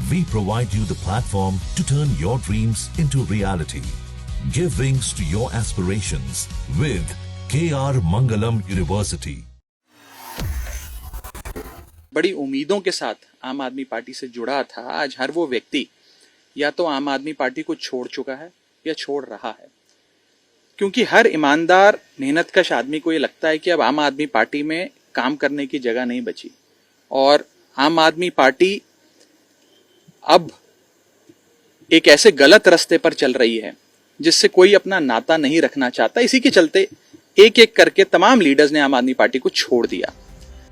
We provide you the platform to turn your dreams into reality. Give wings to your aspirations with KR Mangalam University. बड़ी उम्मीदों के साथ आम आदमी party से जुड़ा था। आज हर वो व्यक्ति या तो आम आदमी पार्टी को छोड़ चुका है या छोड़ रहा है, क्योंकि हर ईमानदार मेहनतकश आदमी को ये लगता है कि अब आम आदमी पार्टी में काम करने की जगह नहीं बची और आम आदमी पार्टी अब एक ऐसे गलत रास्ते पर चल रही है जिससे कोई अपना नाता नहीं रखना चाहता। इसी के चलते एक एक करके तमाम लीडर्स ने आम आदमी पार्टी को छोड़ दिया।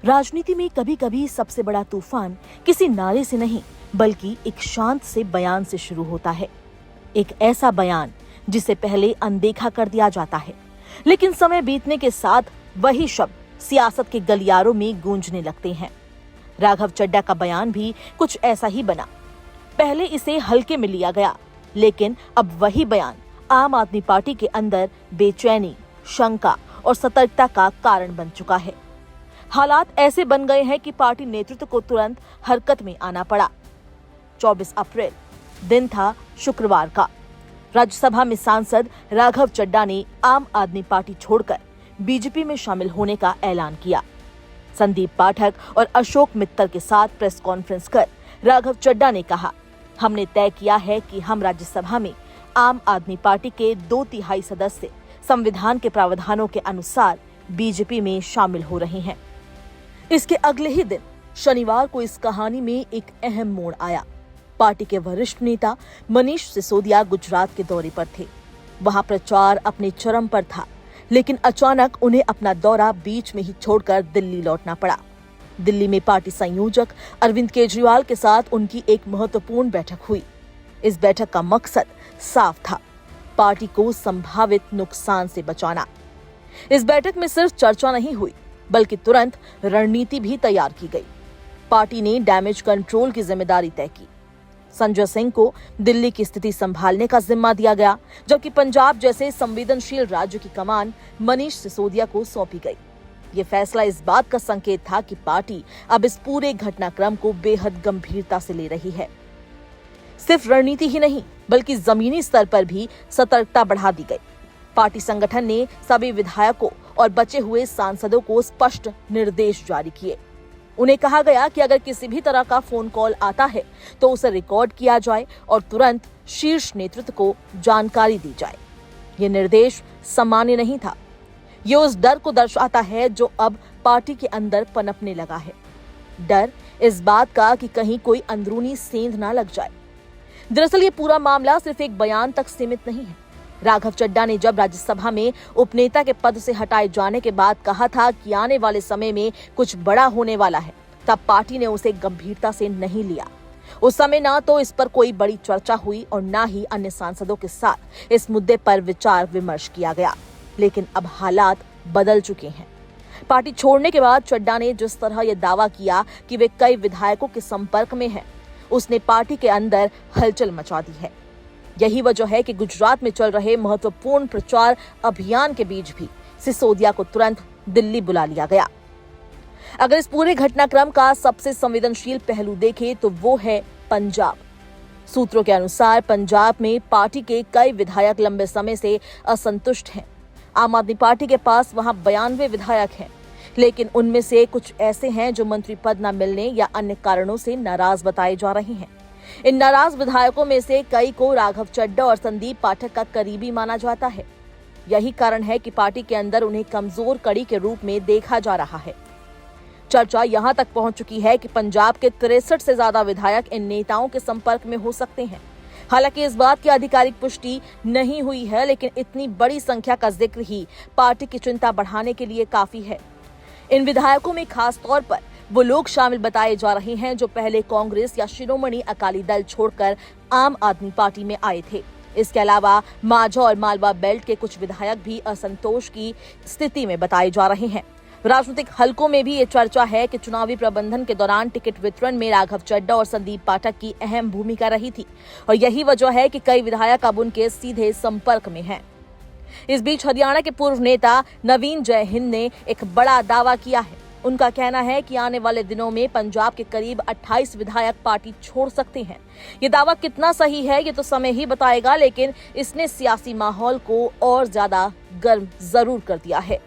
राजनीति में कभी कभी सबसे बड़ा तूफान किसी नारे से नहीं बल्कि एक शांत से बयान से शुरू होता है। एक ऐसा बयान जिसे पहले अनदेखा कर दिया जाता है, लेकिन समय बीतने के साथ वही शब्द सियासत के गलियारों में गूंजने लगते हैं। राघव चड्ढा का बयान भी कुछ ऐसा ही बना। पहले इसे हल्के में लिया गया, लेकिन अब वही बयान आम आदमी पार्टी के अंदर बेचैनी, शंका और सतर्कता का कारण बन चुका है। हालात ऐसे बन गए हैं कि पार्टी नेतृत्व को तुरंत हरकत में आना पड़ा। 24 अप्रैल दिन था शुक्रवार का। राज्यसभा में सांसद राघव चड्ढा ने आम आदमी पार्टी छोड़कर बीजेपी में शामिल होने का ऐलान किया। संदीप पाठक और अशोक मित्तल के साथ प्रेस कॉन्फ्रेंस कर राघव चड्ढा ने कहा, हमने तय किया है कि हम राज्यसभा में आम आदमी पार्टी के 2/3 सदस्य संविधान के प्रावधानों के अनुसार बीजेपी में शामिल हो रहे हैं। इसके अगले ही दिन शनिवार को इस कहानी में एक अहम मोड़ आया। पार्टी के वरिष्ठ नेता मनीष सिसोदिया गुजरात के दौरे पर थे। वहां प्रचार अपने चरम पर था, लेकिन अचानक उन्हें अपना दौरा बीच में ही छोड़कर दिल्ली लौटना पड़ा। दिल्ली में पार्टी संयोजक अरविंद केजरीवाल के साथ उनकी एक महत्वपूर्ण बैठक हुई। इस बैठक का मकसद साफ था, पार्टी को संभावित नुकसान से बचाना। इस बैठक में सिर्फ चर्चा नहीं हुई, बल्कि तुरंत रणनीति भी तैयार की गई। पार्टी ने डैमेज कंट्रोल की जिम्मेदारी तय की। संजय सिंह को दिल्ली की स्थिति संभालने का जिम्मा दिया गया, जबकि पंजाब जैसे संवेदनशील राज्य की कमान मनीष सिसोदिया को सौंपी गई। ये फैसला इस बात का संकेत था कि पार्टी अब इस पूरे घटनाक्रम को बेहद गंभीरता से ले रही है। सिर्फ रणनीति ही नहीं, बल्कि जमीनी स्तर पर भी सतर्कता बढ़ा दी गई। पार्टी संगठन ने सभी विधायकों और बचे हुए सांसदों को स्पष्ट निर्देश जारी किए। उन्हें कहा गया कि अगर किसी भी तरह का फोन कॉल आता है तो उसे रिकॉर्ड किया जाए और तुरंत शीर्ष नेतृत्व को जानकारी दी जाए। ये निर्देश सामान्य नहीं था। ये उस डर को दर्शाता है जो अब पार्टी के अंदर पनपने लगा है। डर इस बात का कि कहीं कोई अंदरूनी सेंध ना लग जाए। दरअसल ये पूरा मामला सिर्फ एक बयान तक सीमित नहीं है। राघव चड्ढा ने जब राज्यसभा में उपनेता के पद से हटाए जाने के बाद कहा था कि आने वाले समय में कुछ बड़ा होने वाला है, तब पार्टी ने उसे गंभीरता से नहीं लिया। उस समय ना तो इस पर कोई बड़ी चर्चा हुई और ना ही अन्य सांसदों के साथ इस मुद्दे पर विचार विमर्श किया गया। लेकिन अब हालात बदल चुके हैं। पार्टी छोड़ने के बाद चड्ढा ने जिस तरह यह दावा किया कि वे कई विधायकों के संपर्क में हैं, उसने पार्टी के अंदर हलचल मचा दी है। यही वजह है कि गुजरात में चल रहे महत्वपूर्ण प्रचार अभियान के बीच भी सिसोदिया को तुरंत दिल्ली बुला लिया गया। अगर इस पूरे घटनाक्रम का सबसे संवेदनशील पहलू देखें तो वो है पंजाब। सूत्रों के अनुसार पंजाब में पार्टी के कई विधायक लंबे समय से असंतुष्ट हैं। आम आदमी पार्टी के पास वहां 92 विधायक हैं, लेकिन उनमें से कुछ ऐसे हैं जो मंत्री पद न मिलने या अन्य कारणों से नाराज बताए जा रहे हैं। इन नाराज विधायकों में से कई को राघव चड्ढा और संदीप पाठक का करीबी माना जाता है। यही कारण है कि पार्टी के अंदर उन्हें कमजोर कड़ी के रूप में देखा जा रहा है। चर्चा यहां तक पहुंच चुकी है कि पंजाब के 63 से ज्यादा विधायक इन नेताओं के संपर्क में हो सकते हैं। हालांकि इस बात की आधिकारिक पुष्टि नहीं हुई है, लेकिन इतनी बड़ी संख्या का जिक्र ही पार्टी की चिंता बढ़ाने के लिए काफी है। इन विधायकों में खास तौर पर वो लोग शामिल बताए जा रहे हैं जो पहले कांग्रेस या शिरोमणि अकाली दल छोड़कर आम आदमी पार्टी में आए थे। इसके अलावा माझा और मालवा बेल्ट के कुछ विधायक भी असंतोष की स्थिति में बताए जा रहे हैं। राजनीतिक हलकों में भी ये चर्चा है कि चुनावी प्रबंधन के दौरान टिकट वितरण में राघव चड्ढा और संदीप पाठक की अहम भूमिका रही थी और यही वजह है कि कई विधायक अब उनके सीधे संपर्क में हैं। इस बीच हरियाणा के पूर्व नेता नवीन जयहिंद ने एक बड़ा दावा किया है। उनका कहना है कि आने वाले दिनों में पंजाब के करीब 28 विधायक पार्टी छोड़ सकते हैं। ये दावा कितना सही है ये तो समय ही बताएगा, लेकिन इसने सियासी माहौल को और ज्यादा गर्म जरूर कर दिया है।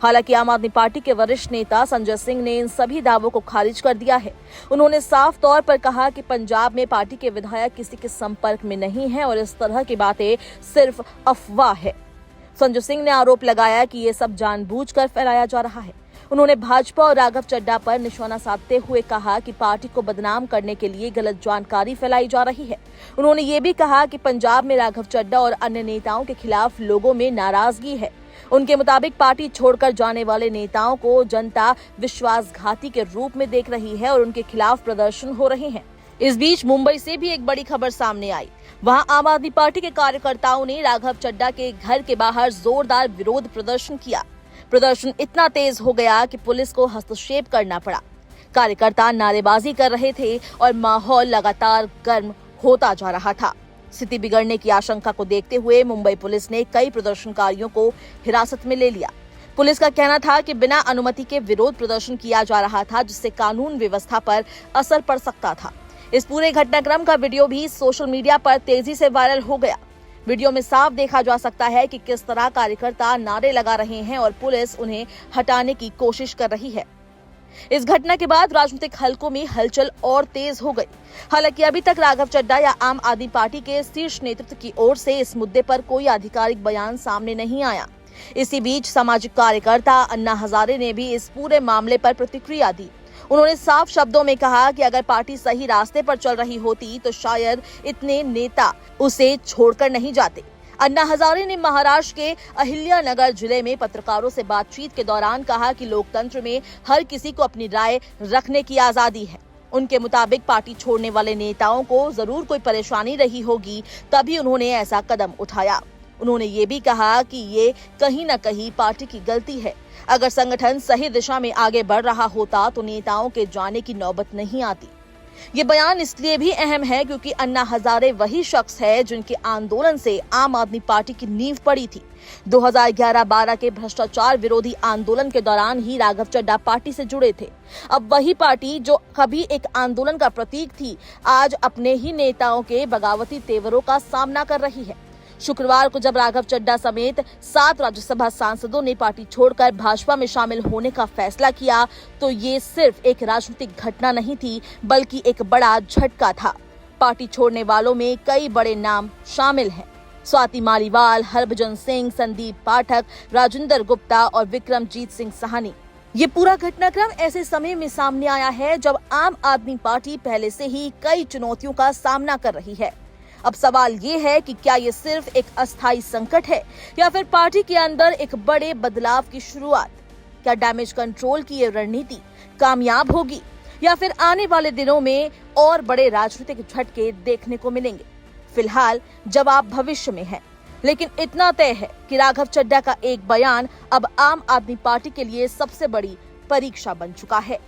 हालांकि आम आदमी पार्टी के वरिष्ठ नेता संजय सिंह ने इन सभी दावों को खारिज कर दिया है। उन्होंने साफ तौर पर कहा कि पंजाब में पार्टी के विधायक किसी के संपर्क में नहीं है और इस तरह की बातें सिर्फ अफवाह है। संजय सिंह ने आरोप लगाया कि ये सब जानबूझकर फैलाया जा रहा है। उन्होंने भाजपा और राघव चड्ढा पर निशाना साधते हुए कहा कि पार्टी को बदनाम करने के लिए गलत जानकारी फैलाई जा रही है। उन्होंने ये भी कहा कि पंजाब में राघव चड्ढा और अन्य नेताओं के खिलाफ लोगों में नाराजगी है। उनके मुताबिक पार्टी छोड़कर जाने वाले नेताओं को जनता विश्वासघाती के रूप में देख रही है और उनके खिलाफ प्रदर्शन हो रहे हैं। इस बीच मुंबई से भी एक बड़ी खबर सामने आई। वहां आम आदमी पार्टी के कार्यकर्ताओं ने राघव चड्ढा के घर के बाहर जोरदार विरोध प्रदर्शन किया। प्रदर्शन इतना तेज हो गया कि पुलिस को हस्तक्षेप करना पड़ा। कार्यकर्ता नारेबाजी कर रहे थे और माहौल लगातार गर्म होता जा रहा था। स्थिति बिगड़ने की आशंका को देखते हुए मुंबई पुलिस ने कई प्रदर्शनकारियों को हिरासत में ले लिया। पुलिस का कहना था कि बिना अनुमति के विरोध प्रदर्शन किया जा रहा था, जिससे कानून व्यवस्था पर असर पड़ सकता था। इस पूरे घटनाक्रम का वीडियो भी सोशल मीडिया पर तेजी से वायरल हो गया। वीडियो में साफ देखा जा सकता है कि किस तरह कार्यकर्ता नारे लगा रहे हैं और पुलिस उन्हें हटाने की कोशिश कर रही है। इस घटना के बाद राजनीतिक हलकों में हलचल और तेज हो गई। हालांकि अभी तक राघव चड्ढा या आम आदमी पार्टी के शीर्ष नेतृत्व की ओर से इस मुद्दे पर कोई आधिकारिक बयान सामने नहीं आया। इसी बीच सामाजिक कार्यकर्ता अन्ना हजारे ने भी इस पूरे मामले पर प्रतिक्रिया दी। उन्होंने साफ शब्दों में कहा कि अगर पार्टी सही रास्ते पर चल रही होती तो शायद इतने नेता उसे छोड़कर नहीं जाते। अन्ना हजारे ने महाराष्ट्र के अहिल्यानगर जिले में पत्रकारों से बातचीत के दौरान कहा कि लोकतंत्र में हर किसी को अपनी राय रखने की आजादी है। उनके मुताबिक पार्टी छोड़ने वाले नेताओं को जरूर कोई परेशानी रही होगी, तभी उन्होंने ऐसा कदम उठाया। उन्होंने ये भी कहा कि ये कहीं न कहीं पार्टी की गलती है। अगर संगठन सही दिशा में आगे बढ़ रहा होता तो नेताओं के जाने की नौबत नहीं आती। ये बयान इसलिए भी अहम है क्योंकि अन्ना हजारे वही शख्स है जिनके आंदोलन से आम आदमी पार्टी की नींव पड़ी थी। 2011-12 के भ्रष्टाचार विरोधी आंदोलन के दौरान ही राघव चड्ढा पार्टी से जुड़े थे। अब वही पार्टी जो कभी एक आंदोलन का प्रतीक थी, आज अपने ही नेताओं के बगावती तेवरों का सामना कर रही है। शुक्रवार को जब राघव चड्ढा समेत 7 राज्यसभा सांसदों ने पार्टी छोड़कर भाजपा में शामिल होने का फैसला किया तो ये सिर्फ एक राजनीतिक घटना नहीं थी, बल्कि एक बड़ा झटका था। पार्टी छोड़ने वालों में कई बड़े नाम शामिल हैं। स्वाति मालीवाल, हरभजन सिंह, संदीप पाठक, राजेंद्र गुप्ता और विक्रमजीत सिंह साहनी। ये पूरा घटनाक्रम ऐसे समय में सामने आया है जब आम आदमी पार्टी पहले से ही कई चुनौतियों का सामना कर रही है। अब सवाल ये है कि क्या ये सिर्फ एक अस्थायी संकट है या फिर पार्टी के अंदर एक बड़े बदलाव की शुरुआत? क्या डैमेज कंट्रोल की ये रणनीति कामयाब होगी या फिर आने वाले दिनों में और बड़े राजनीतिक झटके देखने को मिलेंगे? फिलहाल जवाब भविष्य में है, लेकिन इतना तय है कि राघव चड्ढा का एक बयान अब आम आदमी पार्टी के लिए सबसे बड़ी परीक्षा बन चुका है।